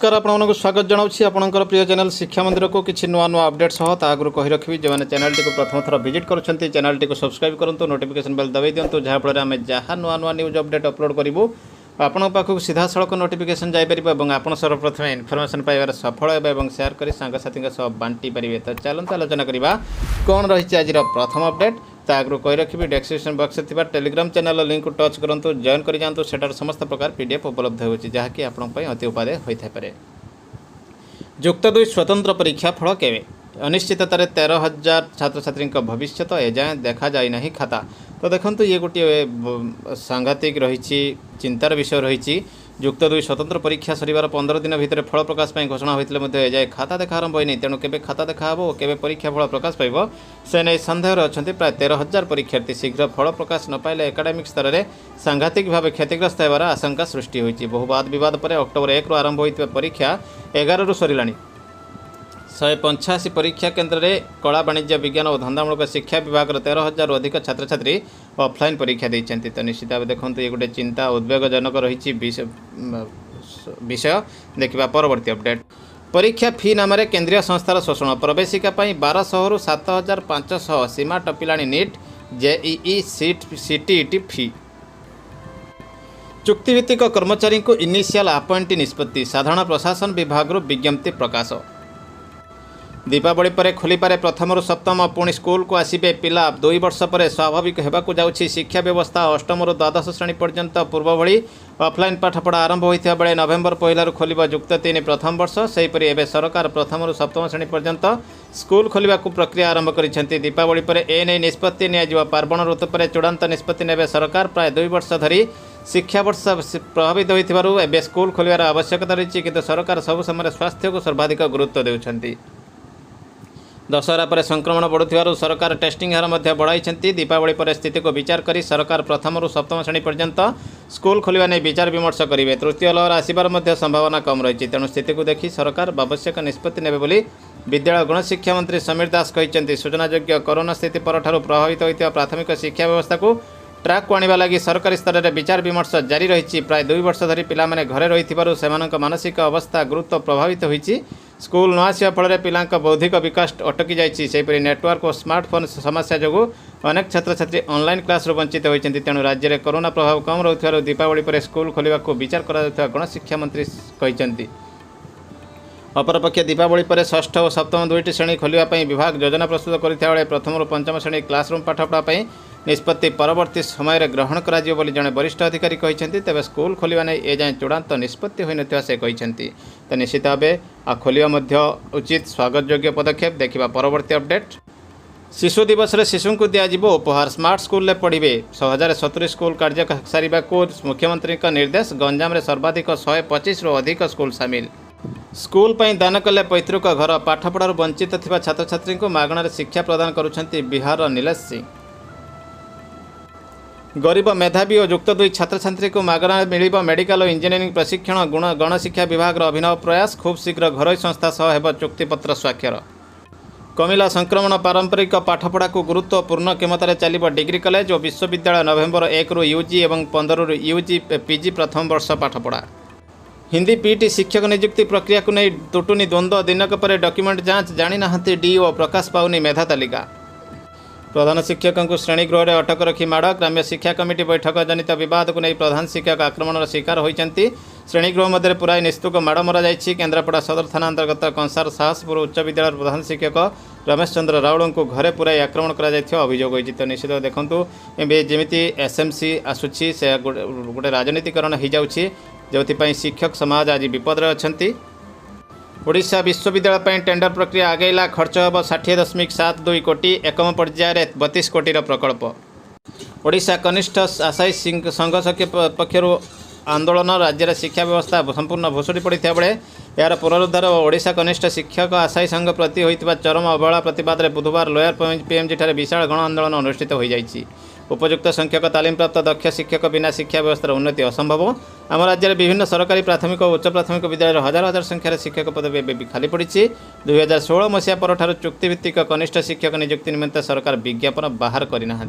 नमस्कार आपको स्वागत जनाऊँगी आपंकर प्रिय चैनल शिक्षा मंदिर को किसी नुआ नुआ अपडेट सह आगु कही रखी जो मैंने चैनल टी प्रथम थर विजिट कर चैनल टी सब्सक्राइब करूँ नोटिफिकेशन बेल दबाई दिंतु जहाँफल आम जहाँ नुआ नुआ न्यूज अपडेट अपलोड करूँ आपण पाखक सीधा सड़क नोटिफिकेशन जापर और आप सर्वप्रथम इनफर्मेशन पाइबार सफल और सेयार कर सांगसाथी बांटी पारे। तो चलते आलोचना करवा कौन रही आज प्रथम अपडेट आगु कही रखी डिस्क्रिप्शन बॉक्स में टेलीग्राम चैनल लिंक को टच करूँ जॉइन कर जातु सेटार समस्त प्रकार पीडीएफ उपलब्ध होती जहाँकि आपंप अति उपादेय होता है। युक्त 2 स्वतंत्र परीक्षा फल केवे अनिश्चिततार 13,000 छात्र छात्री भविष्य एजाए देखा जाए ना खाता। तो देखो ये गोटे सांघातिक रही चिंतार विषय रही। युक्त 2 स्वतंत्र परीक्षा सरिवार 15 दिन भितर फल प्रकाश घोषणा होते एजाए खाता देखा आरंभ होनी तेणु केबे खाता देखा और केबे परीक्षा फल प्रकाश पाइब से नहीं सन्देह अच्छा। प्राय 13,000 परीक्षार्थी शीघ्र फल प्रकाश न पाइले एकाडेमिक स्तर में सांघातिक भाव क्षतिग्रस्त होवार आशंका सृष्टि होती। बहु वाद बद पर अक्टोबर 1 आरंभ होता परीक्षा 11 रु सरला। 185 परीक्षा केन्द्र में कला वाणिज्य विज्ञान और धंदामूलक शिक्षा विभाग 13,000 अधिक छात्र छात्री ऑफलाइन परीक्षा देते। तो निश्चित भाव देखो ये गोटे चिंता उद्वेगजनक रही विषय देखा। परवर्ती अपडेट परीक्षा फी नाम केंद्रीय संस्थार शोषण प्रवेशिका 1200 रु 7,500 सीमा टपिला नीट जेईई सीटीईटी फी। चुक्तिभित्तिक कर्मचारी को इनिशियल अपॉइंटी निष्पत्ति साधारण प्रशासन विभाग विज्ञप्ति प्रकाश। दीपावली पर खोली पारे प्रथम रु सप्तम पुणी स्कूल को आसबे पिला 2 वर्ष पर स्वाभाविक होगाकू जाउछि शिक्षा व्यवस्था। अष्टम रु द्वादश श्रेणी पर्यंत पूर्व भली ऑफलाइन पाठपढ़ा आरंभ होता बेले नवेम्बर 1 खोल युक्त 3 प्रथम वर्ष सेहीपरि एवं सरकार प्रथम रु सप्तम श्रेणी पर्यंत स्कूल खोलने प्रक्रिया आरंभ करिसेंति। दीपावली पर एने निष्पत्ति निया पार्वण ऋतु पर चूड़ांत निष्पत्ति नेबे सरकार। प्राय 2 वर्ष धरी शिक्षा वर्ष प्रभावित होइथिबारु एबे स्कूल खोलिबार आवश्यकता रही किंतु सरकार सब समय स्वास्थ्य को सर्वाधिक गुरुत्व देउछंती। दशहरा पर संक्रमण बढ़ुथिबारु सरकार टेस्टिंग हार मध्य बढ़ाई। दीपावली पर स्थिति को विचार करी सरकार प्रथम रु सप्तम श्रेणी पर्यंत स्कूल खोलिबा नै विचार विमर्श करिवे। तृतीय लहर आसिबार मध्य संभावना कम रही तेणु स्थिति को देखि सरकार आवश्यक निष्पत्ति नेबे बोली विद्यालय गणशिक्षा मंत्री समीर दास कहिसेंति। सूचनायोग्य कोरोना स्थिति परठारु प्रभावित होइतिबा प्राथमिक शिक्षा व्यवस्था को ट्राक को आनिबा लागि सरकारी स्तर में विचार विमर्श जारी रही। प्राय 2 वर्ष धरी पिला माने घरे रहिथिबारु सेमानक मानसिक अवस्था गुरुत्व प्रभावित होइछि। स्कूल न आसिया फल पिलांक बौद्धिक विकास अटकी जाइछि। सेहीपरि नेटवर्क और स्मार्टफोन समस्या जोगु अनेक छात्र छात्री ऑनलाइन क्लास वंचित होइछन्ति। तेणु राज्य में कोरोना प्रभाव कम रहुथिबारु दीपावली पर स्कूल खोलिबाकू विचार करा गणशिक्षा मंत्री कहिसेंति। अपरपक्षे दीपावली पर षष्ठ और सप्तम 2टी श्रेणी खोलिबा विभाग योजना प्रस्तुत करथिबा बेले प्रथम रु पंचम श्रेणी क्लासरूम पाठपढ़ा निष्पत्ति परवर्ती समय ग्रहण करा जड़े वरिष्ठ अधिकारी कहते। तेज स्कूल खोलिबा नै एजाएं चूड़ांत निष्पत्ति होई नथिबा से कहते। तो निश्चित भाव खोलिबा उचित स्वागत योग्य पदक्षेप देखा। परवर्ती अपडेट शिशु दिवस रे शिशु को दिज्व उपहार स्मार्ट स्कूल में पढ़े 1070 स्कूल कार्य सारिबा को मुख्यमंत्री निर्देश। गंजाम रे सर्वाधिक 125 रु अधिक स्कूल सामिल। स्कूल पर दान कले पैतृक घर पाठपढ़ार वंचित थिबा छात्र छात्री को मागणार शिक्षा प्रदान करुछंती बिहार नीलेश सिंह। गरीब मेधावी और युक्त 2 छात्र छात्री को मागଣା मिल मेडिकल और इंजीनियरिंग प्रशिक्षण गणशिक्षा विभाग अभिनव प्रयास। खूब शीघ्र घरोई संस्था सह हेब चुक्तिपत्र स्वाक्षर। कमिला संक्रमण पारंपरिक पाठपढ़ा को गुरुत्वपूर्ण क्षमतार चलो डिग्री कॉलेज और विश्वविद्यालय नवेम्बर 1 रु यूजी और 15 रु यूजी पीजी प्रथम वर्ष पाठपढ़ा। हिंदी पीटी शिक्षक नियुक्ति प्रक्रिया को नहीं तुटुनी द्वंद्व दिनक पर डॉक्यूमेंट जांच जानी नाहंती डीओ प्रकाश पाउनी मेधा तालिका। प्रधान शिक्षकों को श्रेणीगृह में अटक रखी माड़। ग्राम्य शिक्षा कमिटी बैठक जनित विवाद को नहीं प्रधान शिक्षक आक्रमण शिकार होती। श्रेणीगृह मध्य पुराई निस्तुक माड़ मरा जाइछि। केन्द्रापड़ा सदर थाना अंतर्गत कंसार साहसपुर उच्च विद्यालय प्रधान शिक्षक रमेश चंद्र राउल को घरे पुराई आक्रमण कर अभियोग होती। तो निश्चित देखूँ जमी एसएमसी आसूसी से गोटे राजनीतिकरण हो जाऊँगी जो शिक्षक समाज आज विपद में अच्छा। ओडिशा विश्वविद्यालय टेंडर प्रक्रिया आगेला खर्च होब 60.72 कोटी। एकम पर्यायर 32 कोटीर प्रकल्प। ओडिशा कनिष्ठ आशायी संघ पक्षर आंदोलन राज्य शिक्षा व्यवस्था संपूर्ण भुशुड़ी पड़ा बेले यार पुनरुद्धार और ओडिशा कनिष्ठ शिक्षक आशायी संघ प्रति होता चरम अवहेला प्रतिवाद में बुधवार लोयर पीएमजी ठारे विशाल गण आंदोलन अनुष्ठित हो जाइछि। उपयुक्त संख्यक तालीम प्राप्त दक्ष शिक्षक बिना शिक्षा व्यवस्था उन्नति असंभव। आम राज्य में विभिन्न सरकारी प्राथमिक और उच्च प्राथमिक विद्यालय हजार हजार संख्यार शिक्षक पदवी भी खाली पड़ी। 2016 मसीहा पर चुक्तिभित्तिक कनिष्ठ शिक्षक नियुक्ति निमित्त सरकार विज्ञापन बाहर करना।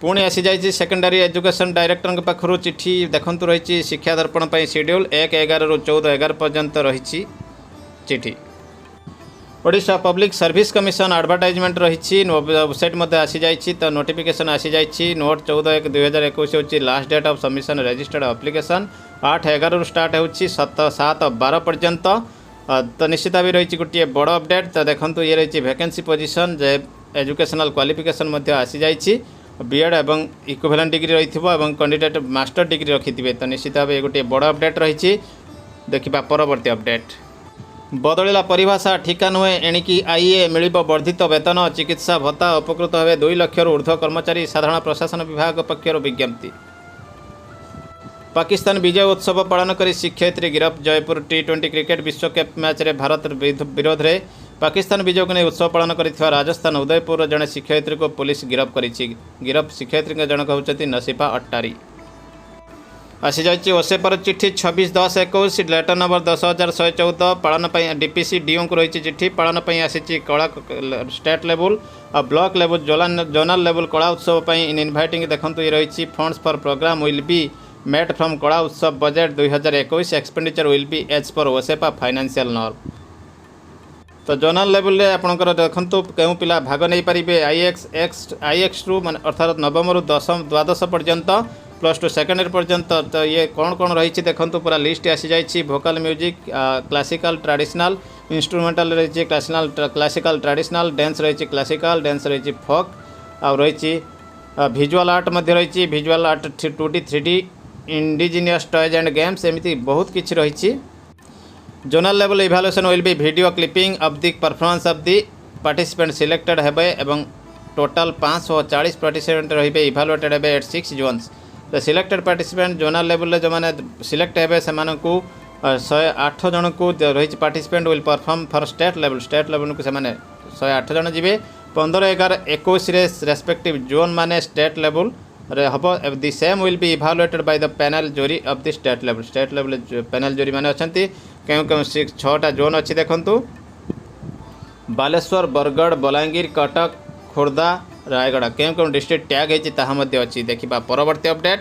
पुणी आसी जाइए सेकेंडरी एजुकेशन डायरेक्टर पाखु चिठी देखु रही शिक्षा दर्पण पर शेड्यूल 1/11 ରୁ 14/11 पर्यंत रही चिठी। Odisha public service commission advertisement रही वेबसाइट आसी जाइए तो नोटिफिकेशन आसी जाइए। नोट 14/1/2021 हूँ last date of submission registered application 8/11 ରୁ स्टार्ट हो 7/12 पर्यंत। तो निश्चित भी रही गोटे बड़ अपडेट। तो देखो ये रही वैकेंसी पोजीशन जे एजुकेशनल क्वालिफिकेशन आसी जाइए बीएड एवं इक्विवेलेंट डिग्री रही कैंडिडेट मास्टर डिग्री रखिथे। तो निश्चित भाव गोटे बड़ अपडेट रही। देखा परवर्ती अपडेट बदलिला परिभाषा ठिका नुहे एणिकी आईए मिल वर्धित वेतन चिकित्सा भत्ता उपकृत हे 2 लाख ऊर्ध्व कर्मचारी साधारण प्रशासन विभाग पक्षर विज्ञप्ति। पाकिस्तान विजय उत्सव पालन कर शिक्षयित्री गिरफ। जयपुर T20 क्रिकेट विश्वकप मैच रे भारत विरोध में पाकिस्तान विजय को नहीं उत्सव पालन कर राजस्थान उदयपुर जड़े शिक्षयित्री को पुलिस गिरफ कर गिरफ शिक्षयित्री जनक होती नसीफा अट्टारी। आसी जाइए ओसेपर चिट्ठी 26/10/21 लेटर नंबर 10,114 पालन डीपीसी डीओ को रही चिट्ठी पालन आसी कला स्टेट लेवल और block level zonal level Kala Utsav in inviting देखो ये रही funds for programme will be met from Kala Utsav budget 2021 expenditure will be as per OSEPA financial norm. तो जोनल लेवल रे आपनकर देखंतु केउ पिला भाग नहीं पारिबे आईएक्स रु मान अर्थात नवम रु 12 पर्यंत +2 सेकेंड ईयर पर्यंत। तो ये कौन कौन रही देखो पूरा लिस्ट आसी जाइए vocal music classical traditional instrumental रही क्लासिकल ट्रेडिशनल डांस रही क्लासिकल डांस रही फोक आ रही विजुअल आर्ट मध्य रही visual art 2D 3D indigenous toys and games एमती बहुत किछि रही। Zonal level evaluation will be video clipping of the performance of the participant selected हेबे एवं टोटल 540 पार्टिसिपेंट रहिबे इवैल्यूएटेड हेबे at 6 zones. The selected participant zonal level जो मैंने सिलेक्ट हेबे से 108 जन को रही participant will perform for state level को से 108 जन जी 15/11/21 रेस्पेक्टिव जोन माने स्टेट लेवल रे हबो the same will be evaluated by the panel jury of the state level panel jury माने अछंती केउ 6टा जोन अच्छी देखंतु बालेश्वर बरगढ़ बलांगीर कटक खोर्धा रायगढ़ केउ डिस्ट्रिक्ट टैग होती अच्छी। देखा परवर्ती update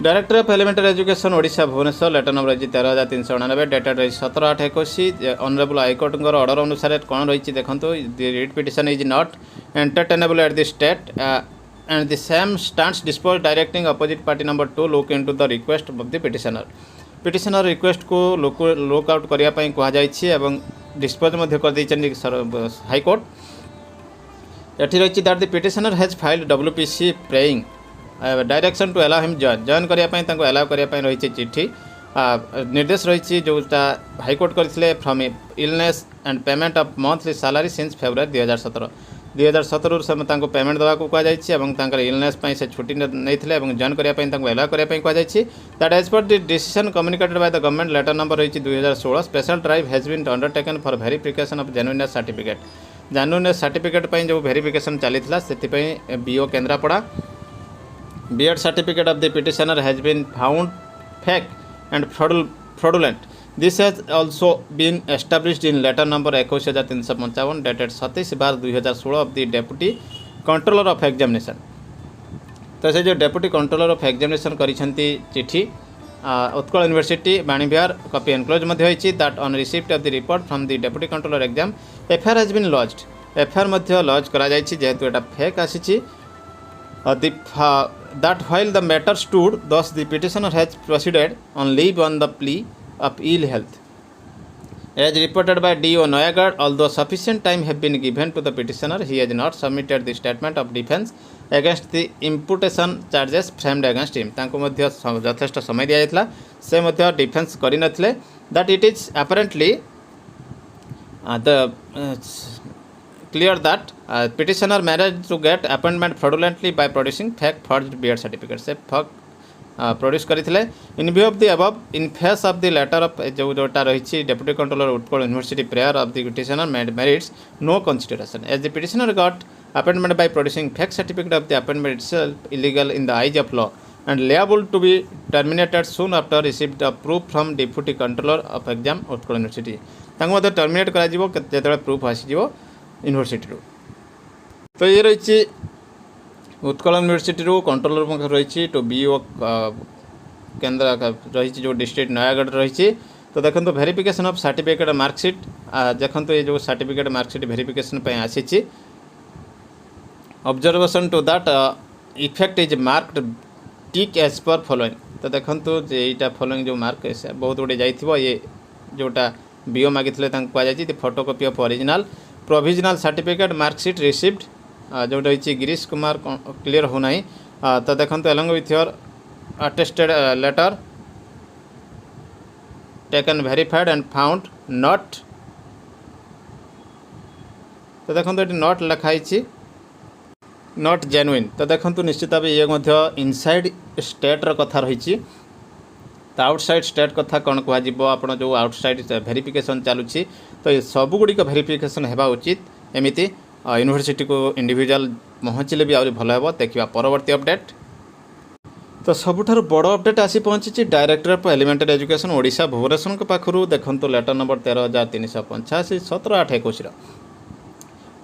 director of elementary education Odisha Bhubaneswar letter number रही 13,399 डेटेड रही 17/8/21 ऑनरेबल हाईकोर्ट ऑर्डर अनुसार कौन रही देखो writ petition is not entertainable at the state and the same stands dispose directing opposite party number 2 look into the request of the petitioner request को look out करने कहुई dispose कर high court. एठी रही that the petitioner has filed WPC praying direction to allow him join करने allow करने रही चिट्ठी निर्देश रही जोटा हाईकोर्ट करते from illness and payment of monthly salary since February 2017 से पेमेंट देवा कहुई इलनेस से छुट्टी नहीं जॉइन करने अलाउ करने कहुई। That as per the decision communicated by the government letter number रही 2016 special drive has been undertaken for verification of genuineness certificate genuineness certificate जो वेरिफिकेशन चली से BO Kendrapara BEd certificate of the petitioner has been found fake and fraudulent. This has also been established in letter number 21,355 dated 27/2016 of the Deputy Controller of Examination. तो से जो deputy controller of examination करिसेंती चिट्ठी Utkal university Vani Vihar copy enclose मध्य होइछि that on receipt of the report from the deputy controller exam FIR has been lodged FIR मध्य lodge करा जाइछि जेहेतु एटा फेक आसीछि that while the matter stood thus the petitioner has proceeded on leave on the plea of ill health as reported by DO Noyagad. Although sufficient time have been given to the petitioner, he has not submitted the statement of defense against the imputation charges framed against him. तांको मध्य यथेष्ट समय दिया जायतला से मध्य defence करि नथले that it is apparently clear that petitioner managed to get appointment fraudulently by producing fake forged BEd certificate से produce करथिले in view of the above in face of the letter of जोटा रही deputy controller Utkal university prayer of the petitioner merits no consideration as the petitioner got appointment by producing fake certificate of the appointment itself illegal in the eyes of law and liable to be terminated soon after received a proof from deputy controller of exam Utkal university तांको मते terminate करा जिवो जेतले proof आसी जिवो university रो। तो ये रही Utkal university controller रही टू बीओ केन्द्र रही जो डिस्ट्रिक्ट नयागढ़ रही। तो देखो वेरिफिकेशन ऑफ सर्टिफिकेट मार्कशीट देखो ये जो सर्टिफिकेट मार्कशीट वेरिफिकेशन आसी observation to that effect is marked tick as per following. तो देखो यहाँ फॉलोइंग जो मार्क बहुत गुड़े जाइए ये जोटा बीओ मागी कहुई photocopy of original provisional certificate marksheet received जो रही गिरीश कुमार क्लीयर होना। तो देखो along with your attested letter taken verified and found not. तो देखो ये नॉट लिखाई नॉट जेन्युइन। तो देखो निश्चित भाव ये इनसाइड स्टेट कथा रही। तो आउटसाइड स्टेट कथा कौन कह आप जो आउटसाइड वेरिफिकेशन चलुची तो ये सबुगुड़िक वेरिफिकेशन होगा उचित। एमती यूनिवर्सिटी को इंडिविजुअल पहुँचले भी आहरी भल हे। देखा परवर्ती अपडेट। तो सबुठार बड़ अपडेट आसी पहुँची directorate of elementary education Odisha Bhubaneswar पाखु देखो letter number 13,385 17/8/21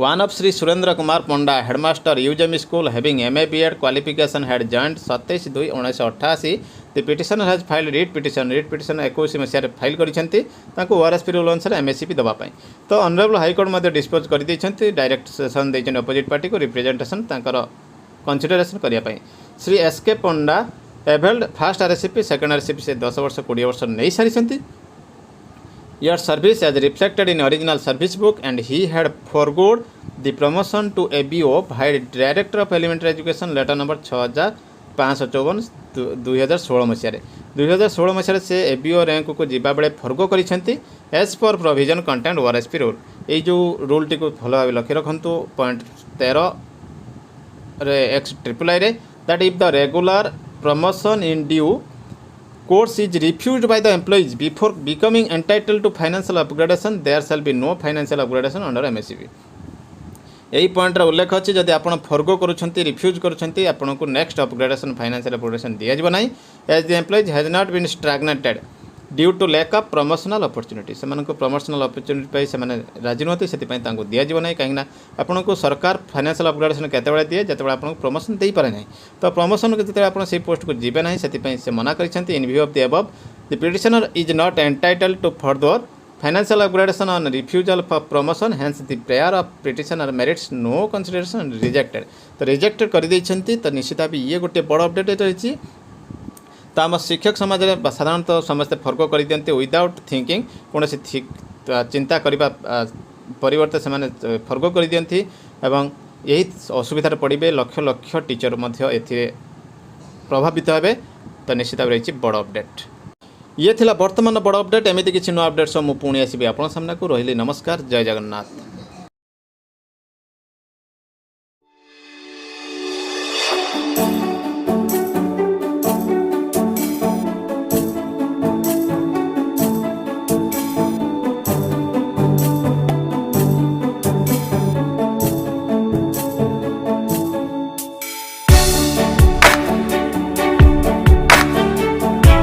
one of Shri Surendra Kumar Panda headmaster यूजेमी school having MA BEd qualification had joined 27/2/1988 the petitioner has filed writ petition 21 मसीह फाइल करते ओआरएसपी रूल अनुसार एमएससीपी देवाई। तो ऑनरेबल हाईकोर्ट मध्य डिस्पोज कर डायरेक्ट सेशन देते अपोजिट पार्टी को रिप्रेजेंटेशन कंसिडरेशन करने। Shri SK Panda availed first RSCP second आरएससीपी से 10 वर्ष 20 वर्ष नहीं सारी your service as reflected in original service book and he had forgone the promotion to ABO by Director of Elementary Education letter number 6554 2016 मसीह 2016 मसीह से ABO rank को जीवा बेले फर्गो करिसेंती as per provision content ORSP rule. ये जो rule T को भल भाव लक्ष्य रखु पॉइंट 13 रे एक्स ट्रिपल आई रे that if the regular promotion in due course is refused by the employees before becoming entitled to financial upgradation there shall be no financial upgradation under MSCP। यही point उल्लेख अच्छी जदि आप फर्गो करुँच refuse करुँच आपन को next upgradation financial upgradation दिज्व ना as the employees has not been stagnated due to lack of promotional opportunity से प्रमोशनल अपॉर्चुनिटी से राजी नुहति से दिज्व ना कहीं आपन को सरकार फाइनेंशियल अपग्रेडेशन केतबेले दिए जिते आपको प्रमोशन दे पारे ना। तो प्रमोशन जिते आप पोस्ट को जीवे ना से मना कर in view of the above the petitioner is not entitled to further financial upgradation on refusal for promotion hence the prayer of petitioner merits no consideration rejected. तो रिजेक्टेड कर देइछंती। तो निश्चित भाव ये गोटे बड़ अपडेट रही। तो आम शिक्षक समाज में साधारणतः समस्ते फर्क कर दिखते विदाउट थिंकिंग कौन चिंता करने परिवर्ते से फर्क कर दिखती एवं यही असुविधा पड़े लक्ष लक्ष टीचर प्रभावित हे। तो निश्चित भाव रही बड़ अपडेट ये थिला वर्तमान बड़ अपडेट। एमती किसी नुआ अपडेट सब मुझे पुणी आसबि आपन सामना को रही। नमस्कार, जय जगन्नाथ।